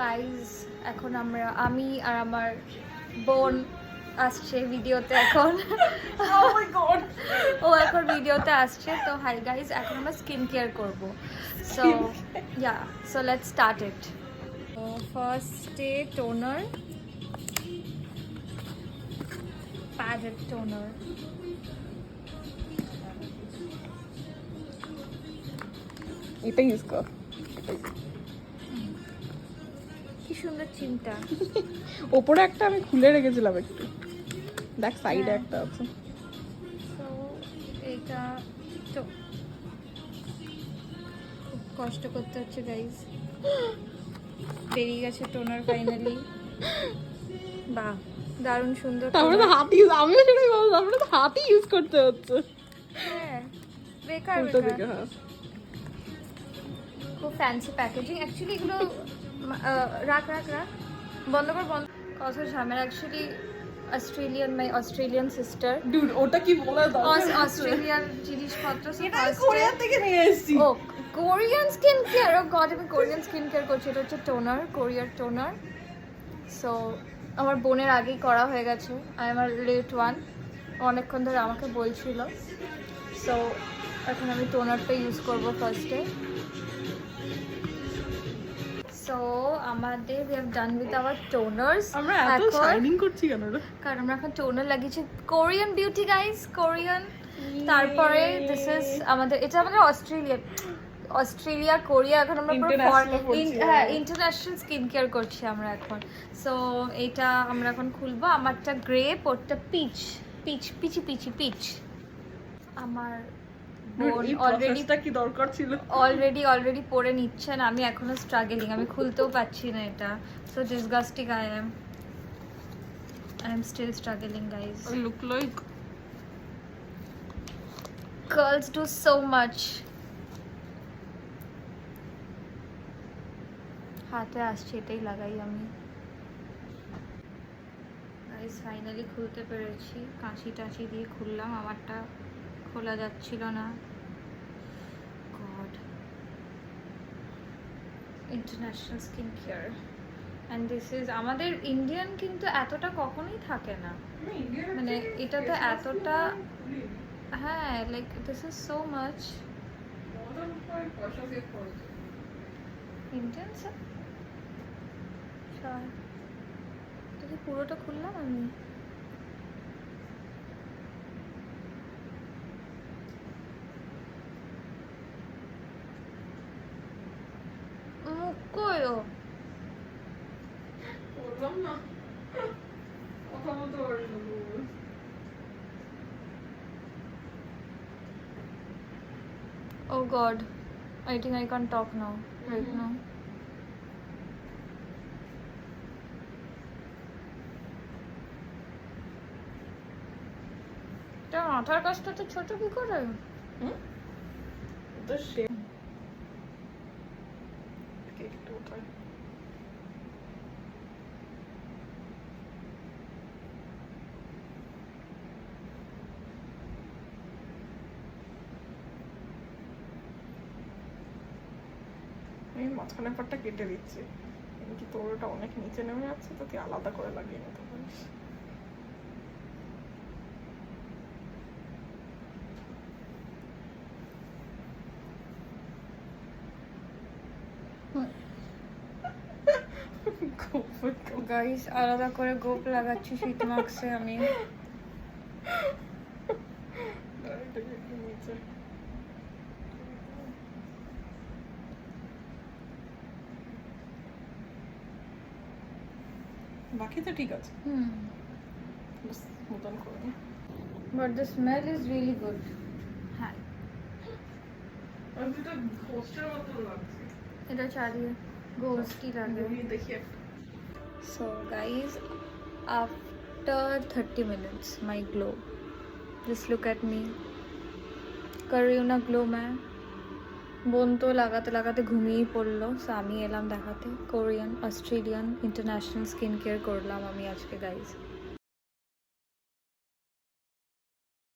Guys এখন আমি আর আমার বোন আসছে ভিডিওতে এখন। ও এখন ভিডিওতে আসছে। তো হাই গাইজ, এখন আমরা স্কিন কেয়ার করবো। So so let's start it. ফার্স্টে টোনার, প্যাডেড টোনার। এটা ইউজ কর। কি সুন্দর চিন্তা। ওপরে একটা আমি খুলে রেখেছিলাম একটু, দেখ সাইডে একটা আছে। তো এটা তো খুব কষ্ট করতে হচ্ছে গাইজ। বেরিয়ে গেছে টোনার ফাইনালি। বাহ, দারুণ সুন্দর। তারপরে তো হাত ইউজ, আমিও সেটাই বললাম, তারপরে তো হাতই ইউজ করতে হচ্ছে। হ্যাঁ, বেকার উল্টো দিকে, বেকার। হ্যাঁ। খুব ফ্যান্সি প্যাকেজিং অ্যাকচুয়ালি এগুলো। রাখ রাখ রাখ, বন্ধ কর বন্ধ। কত ঝামেলা অ্যাকচুয়ালি। অস্ট্রেলিয়ান সিস্টার, ডুড ওটা কি বলা দরকার? অস্ট্রেলিয়ান জিনিসপত্র। এটা কোরিয়া থেকে নিয়ে এসেছি। ও কোরিয়ান স্কিন কেয়ার, ও গড, আমি কোরিয়ান স্কিন কেয়ার করছি। এটা হচ্ছে টোনার, কোরিয়ার টোনার। সো আমার বোনের আগেই করা হয়ে গেছে, আমার লেট ওয়ান অনেকক্ষণ ধরে আমাকে বলছিল। সো এখন আমি টোনারটা ইউজ করবো ফার্স্টে। সো আমাদের we have done with our toners। আমরা এত শাইনিং করছি কেন রে? কারণ আমরা এখন টোনার লাগিয়েছি কোরিয়ান বিউটি গাইস, কোরিয়ান। তারপরে দিস ইজ আমাদের, এটা আমাদের অস্ট্রেলিয়া কোরিয়া। এখন আমরা ইন্টারন্যাশনাল স্কিন কেয়ার করছি আমরা এখন। সো এটা আমরা এখন খুলবো। আমারটা গ্রেপ, ওরটা পিচ পিচি পিচ। আমার বোন অলরেডি পরে নিচ্ছেন, আমি এখনো স্ট্রাগলিং, আমি খুলতেও পারছি না এটা। So disgusting I am still struggling guys. I look like Girls do so much. হাতে আসছে, এটাই লাগাই আমি। গাইজ ফাইনালি খুলতে পেরেছি, কাঁচি টাঁচি দিয়ে খুললাম। আমারটা খোলা যাচ্ছিল না। God, international skin care and this is আমাদের ইন্ডিয়ান, কিন্তু এতটা কখনোই থাকে না। মানে এটা তো এতটা, হ্যাঁ, like this is so much Indian. তো পুরোটা খুললাম আমি। মুখ কইও বললাম না কথা বলতে পারি না। Oh God, I think I can't talk now, right now. তা মাথার কাজটা তো ছোট কি করে? ওটা শেপ একটু ওঠায়। আমি মাঝখানে পাটটা কেটে দিচ্ছি, কিন্তু তোর ওটা অনেক নিচে নেমে যাচ্ছে, তো তুই আলাদা করে লাগিয়ে নিতে পারিস। গাইস আলাদা করে গোপ লাগাচ্ছি শীত মাস্কে আমি। বাকি তো ঠিক আছে, মতন করে। But the smell is really good. হ্যাঁ, এটা চালিয়ে গোস্টই লাগে। So guys, after 30 minutes my glow, just look at me, कर रही हूँ ना ग्लो मैं। বোন তো লাগাতে লাগাতে ঘুমিয়েই পড়লো। সো আমি এলাম দেখাতে। Korean, Australian, international skin care করলাম আমি আজকে গাইজ।